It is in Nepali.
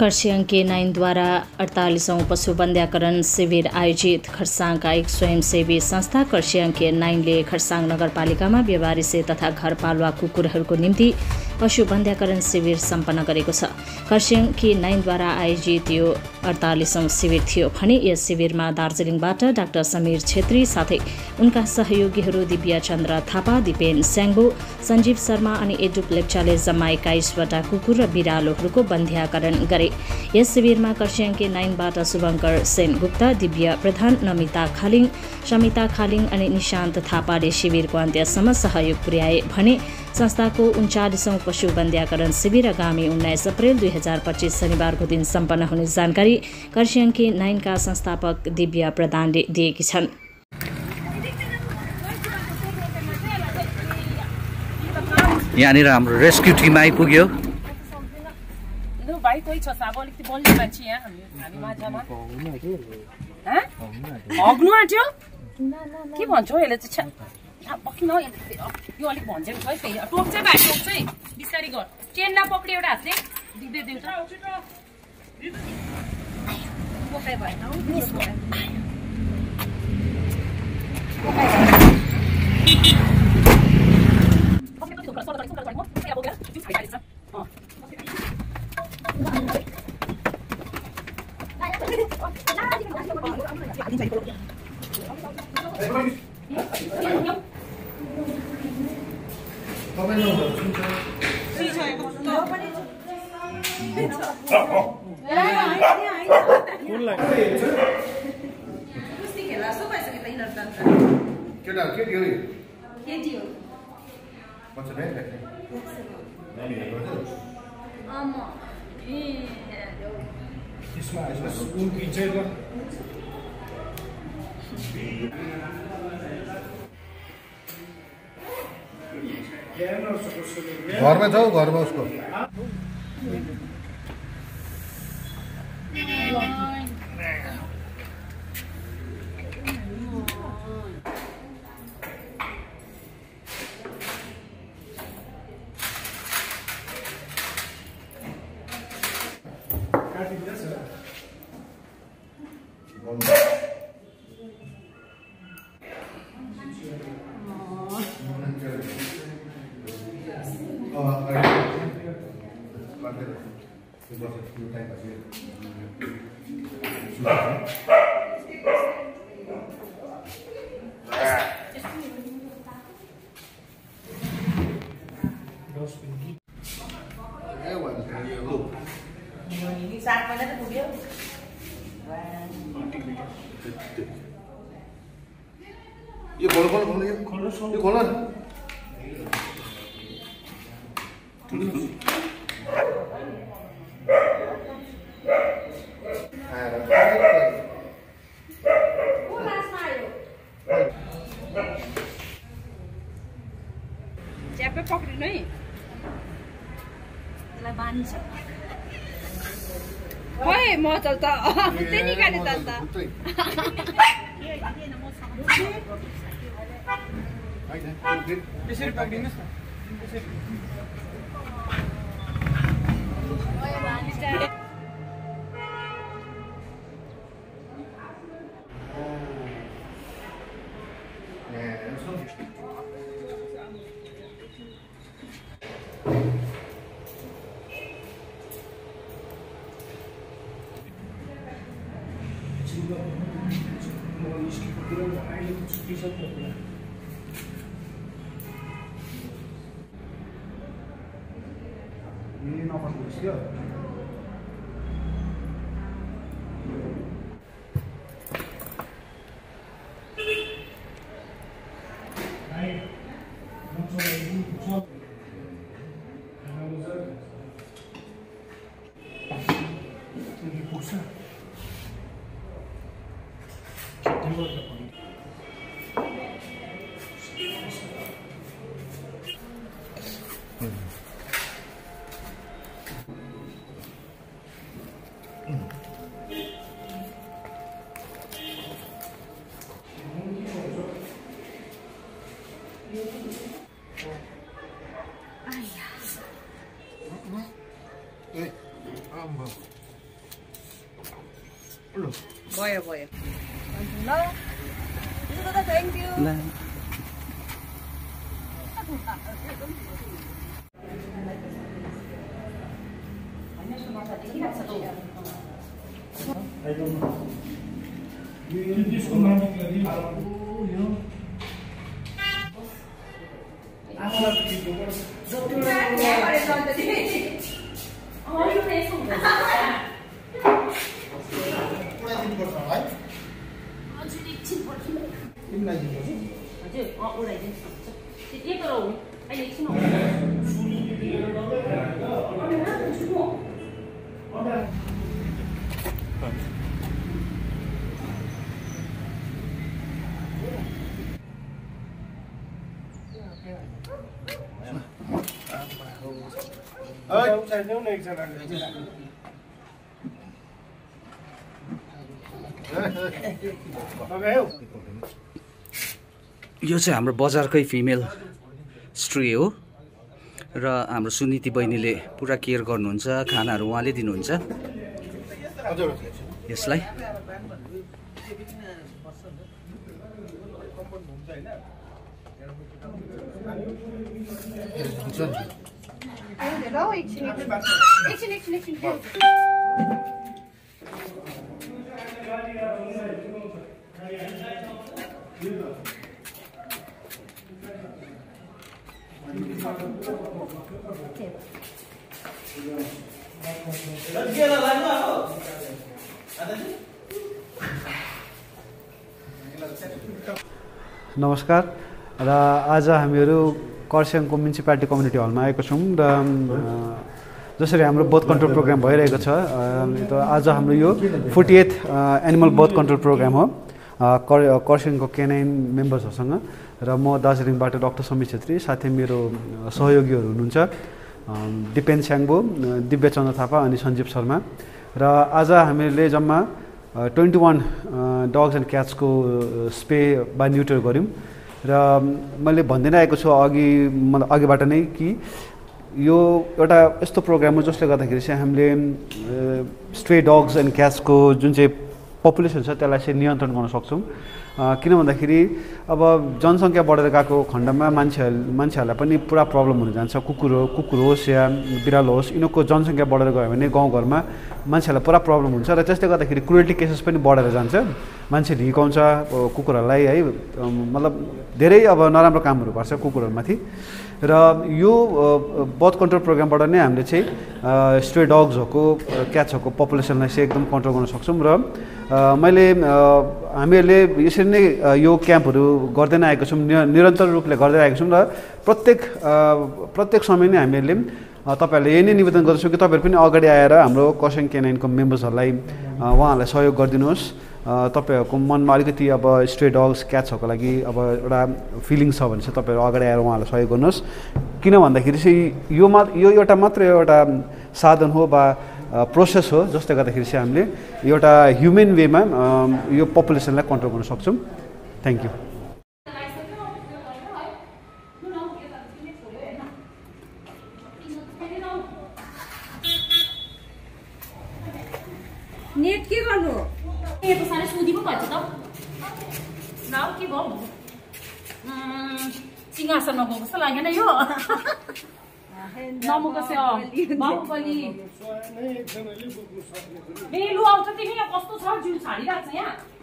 खरसाङ के9 द्वारा 48औं पशु वन्ध्याकरण शिविर आयोजित। खरसाङका एक स्वयंसेवी संस्था खरसाङ के9 ले खरसाङ नगरपालिकामा व्यवहारिसे तथा घरपालुवा कुकुरहरूको निम्ति पशु वन्ध्याकरण शिविर सम्पन्न गरेको छ। खरसाङ के9 द्वारा आयोजित यो 48औं शिविर थियो भने यस शिविरमा दार्जिलिङबाट डाक्टर समीर छेत्री साथै उनका सहयोगीहरू दिव्या चन्द्र थापा, दिपेन स्याङ्बो, सञ्जीव शर्मा अनि एडुप लेप्चाले जम्मा 21वटा कुकुर र बिरालोहरूको वन्ध्याकरण गरे। यस शिविरमा खरसाङ के9बाट शुभङ्कर सेन गुप्ता, दिव्य प्रधान, नमिता खालिङ, समिता खालिङ अनि निशान्त थापाले शिविरको अन्त्यसम्म सहयोग पुर्याए भने संस्थाको 39औं पशु वन्ध्याकरण शिविर आगामी 19 अप्रेल 2025 शनिबारको दिन सम्पन्न हुने जानकारी खरसाङ के9का संस्थापक दिव्य प्रधानले दिएकी छन्। यहाँनिर हाम्रो रेस्क्यु टिम आइपुग्यो। भाइ कोही छ अब अलिकति बलियो मान्छे यहाँ हामी माझमा हग्नु आँट्यो के भन्छौ यसले चाहिँ पक्किन यो अलिक भन्छ नि है फेरि टोक्छ भाइ टोक्छ है बिस्तारी गर चेन्डा पक्रियो एउटा हातले दिँदै देऊ त पोकाइ भएन घरमा जाऊ घरमा उसको ये खोलो ना च्यापै पक्रिनु है त्यसलाई बानिन्छ खोइ म चल त कुत्तै निकाले त त्यसरी पक्रिनुहोस् न ये नफर पुग्यो Ê, भयो भयो ल दादा थ्याङ्क यू यो चाहिँ हाम्रो बजारकै फिमेल स्ट्रे हो र हाम्रो सुनीति बहिनीले पुरा केयर गर्नुहुन्छ खानाहरू उहाँले दिनुहुन्छ यसलाई नमस्कार र आज हामीहरू कर्सियङको म्युनिसिपालिटी कम्युनिटी हलमा आएको छौँ र जसरी हाम्रो बर्थ कन्ट्रोल प्रोग्राम भइरहेको छ आज हाम्रो यो 48th animal birth control programme हो कर्सियङको केनाइन मेम्बर्सहरूसँग र म दार्जिलिङबाट डाक्टर समीर छेत्री साथै मेरो सहयोगीहरू हुनुहुन्छ दिपेन स्याङ्बो दिव्य चन्द्र थापा अनि सञ्जीव शर्मा र आज हामीले जम्मा 21 डग्स एन्ड क्याट्सको स्प्रे बा न्युटर गऱ्यौँ र मैले भन्दै आएको छु अघिबाट नै कि यो एउटा यस्तो प्रोग्राम हो जसले गर्दाखेरि चाहिँ हामीले स्ट्रे डग्स एन्ड क्याट्सको जुन चाहिँ पपुलेसन छ त्यसलाई चाहिँ नियन्त्रण गर्न सक्छौँ किन भन्दाखेरि अब जनसङ्ख्या बढेर गएको खण्डमा मान्छेहरूलाई पनि पुरा प्रब्लम हुन जान्छ कुकुर होस् या बिरालो होस् यिनीहरूको जनसङ्ख्या बढेर गयो भने गाउँघरमा मान्छेहरूलाई पुरा प्रब्लम हुन्छ र त्यसले गर्दाखेरि क्रुएल्टी केसेस पनि बढेर जान्छ मान्छेले हिर्काउँछ कुकुरहरूलाई है मतलब धेरै अब नराम्रो कामहरू गर्छ कुकुरहरूमाथि र यो बर्थ कन्ट्रोल प्रोग्रामबाट नै हामीले चाहिँ स्ट्रे डग्सहरूको क्याट्सहरूको पपुलेसनलाई चाहिँ एकदम कन्ट्रोल गर्न सक्छौँ र हामीहरूले यसरी नै यो क्याम्पहरू गर्दै नै आएको छौँ निरन्तर रूपले गर्दै आएको छौँ र प्रत्येक समय नै हामीहरूले तपाईँहरूले यही नै निवेदन गर्दछौँ कि तपाईँहरू पनि अगाडि आएर हाम्रो कर्सियङ केनाइनको मेम्बर्सहरूलाई उहाँहरूलाई सहयोग गरिदिनुहोस् तपाईँहरूको मनमा अलिकति अब स्ट्रे डग्स क्याट्सहरूको लागि अब एउटा फिलिङ छ भने चाहिँ तपाईँहरू अगाडि आएर उहाँहरूलाई सहयोग गर्नुहोस् किन भन्दाखेरि चाहिँ यो एउटा मात्र एउटा साधन हो वा प्रोसेस हो जसले गर्दाखेरि चाहिँ हामीले एउटा ह्युमन वेमा यो पपुलेसनलाई कन्ट्रोल गर्न सक्छौँ थ्याङ्क यू नेट के गर्नु ए त सारे सुदी पो भन्छ त न के भयो सिंहासनमा गएको जस्तो लागेन यो नमुकसे बाहुबली ए लु आउँछ तिमी यहाँ कस्तो छ जिउ छाडिरहेको छ यहाँ